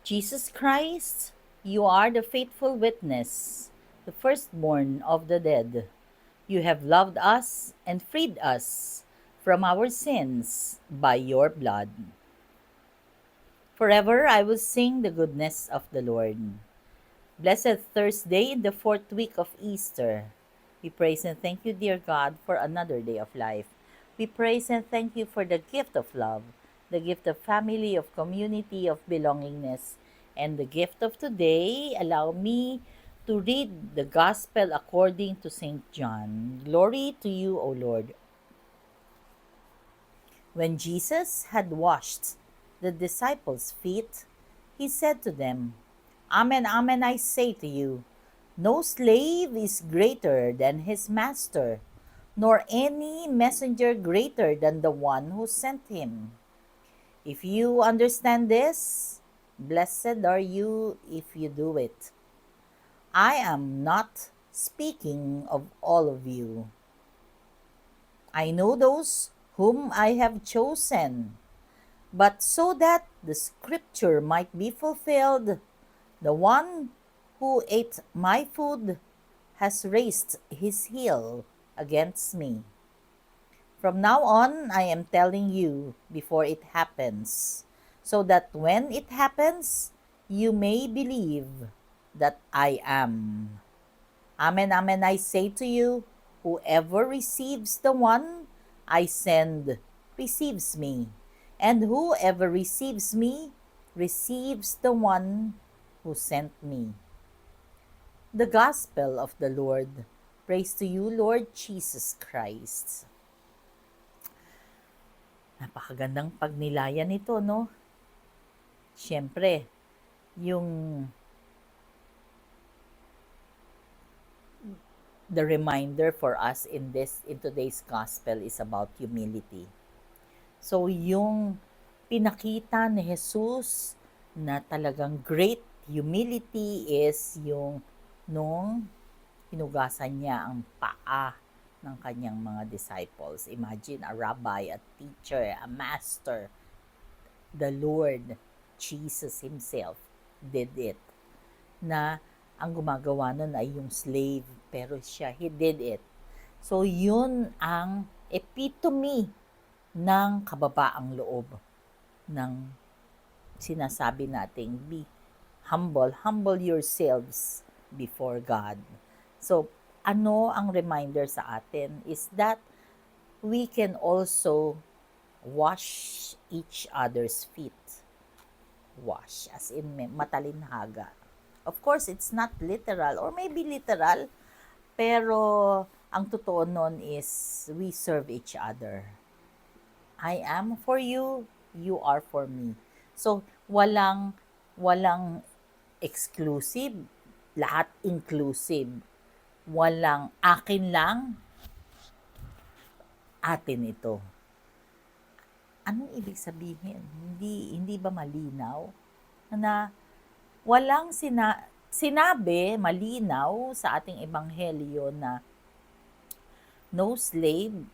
Jesus Christ, you are the faithful witness, the firstborn of the dead. You have loved us and freed us from our sins by your blood. Forever I will sing the goodness of the Lord. Blessed Thursday in the fourth week of Easter. We praise and thank you, dear God, for another day of life. We praise and thank you for the gift of love, the gift of family, of community, of belongingness, and the gift of today. Allow me to read the Gospel according to St. John. Glory to you, O Lord. When Jesus had washed the disciples' feet, he said to them, Amen, amen, I say to you, no slave is greater than his master, nor any messenger greater than the one who sent him. If you understand this, blessed are you if you do it. I am not speaking of all of you. I know those whom I have chosen. But so that the scripture might be fulfilled, the one who ate my food has raised his heel against me. From now on, I am telling you before it happens, so that when it happens, you may believe that I am. Amen, amen, I say to you, whoever receives the one I send receives me, and whoever receives me receives the one who sent me. The Gospel of the Lord. Praise to you, Lord Jesus Christ. Napakagandang pagnilayan nito, no? Siyempre, yung the reminder for us in today's gospel is about humility. So yung pinakita ni Jesus na talagang great humility is yung nung hinugasan niya ang paa ng kanyang mga disciples. Imagine a rabbi, a teacher, a master, the Lord Jesus himself did it. Na ang gumagawa nun ay yung slave, pero siya, he did it. So yun ang epitome ng kababaang loob ng sinasabi nating be humble yourselves before God. So, ano ang reminder sa atin is that we can also wash each other's feet. Wash, as in matalinhaga. Of course, it's not literal, or maybe literal, pero ang totoo nun is we serve each other. I am for you, you are for me. So, walang exclusive, lahat inclusive. Walang akin lang, atin ito. Anong ibig sabihin? Hindi ba malinaw na walang sinabi malinaw sa ating ebanghelyo na no slave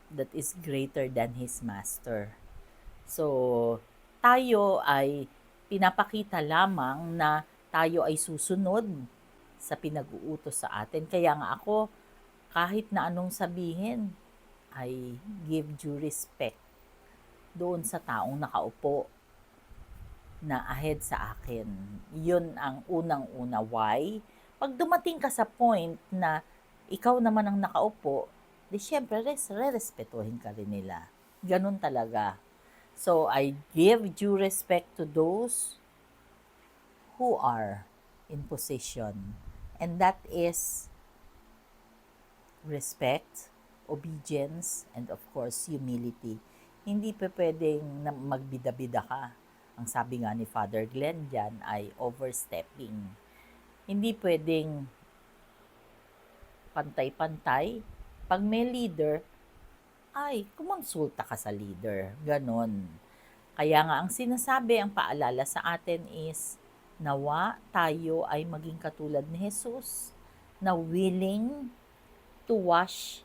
that is greater than his master. So, tayo ay pinapakita lamang na tayo ay susunod sa pinag-uutos sa atin. Kaya nga ako, kahit na anong sabihin, I give due respect doon sa taong nakaupo na ahead sa akin. Yun ang unang-una. Why? Pag dumating ka sa point na ikaw naman ang nakaupo, di syempre, re-respetuhin ka rin nila. Ganun talaga. So, I give due respect to those who are in position. And that is respect, obedience, and of course, humility. Hindi pa pwedeng magbida-bida ka. Ang sabi nga ni Father Glenn dyan ay overstepping. Hindi pwedeng pantay-pantay. Pag may leader, ay kumonsulta ka sa leader. Ganon. Kaya nga ang sinasabi, ang paalala sa atin is, nawa tayo ay maging katulad ni Jesus na willing to wash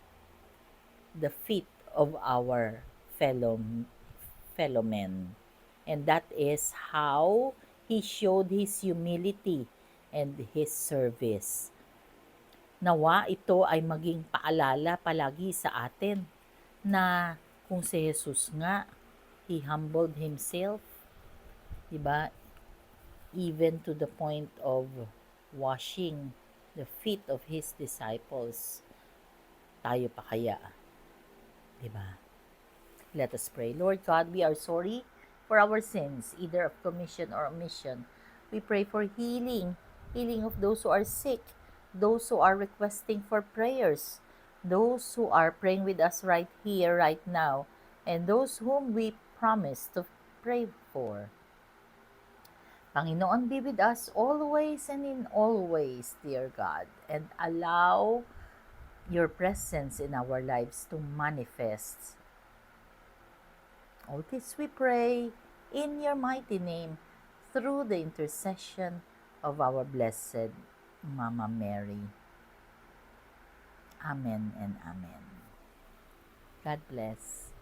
the feet of our fellow men. And that is how He showed His humility and His service. Nawa ito ay maging paalala palagi sa atin na kung si Jesus nga, He humbled Himself, diba? Even to the point of washing the feet of His disciples. Tayo pa kaya? Diba? Let us pray. Lord God, we are sorry for our sins, either of commission or omission. We pray for healing of those who are sick, those who are requesting for prayers, those who are praying with us right here, right now, and those whom we promise to pray for. Panginoon, be with us always and in all ways, dear God, and allow your presence in our lives to manifest. All this we pray in your mighty name through the intercession of our blessed Mama Mary. Amen and amen. God bless.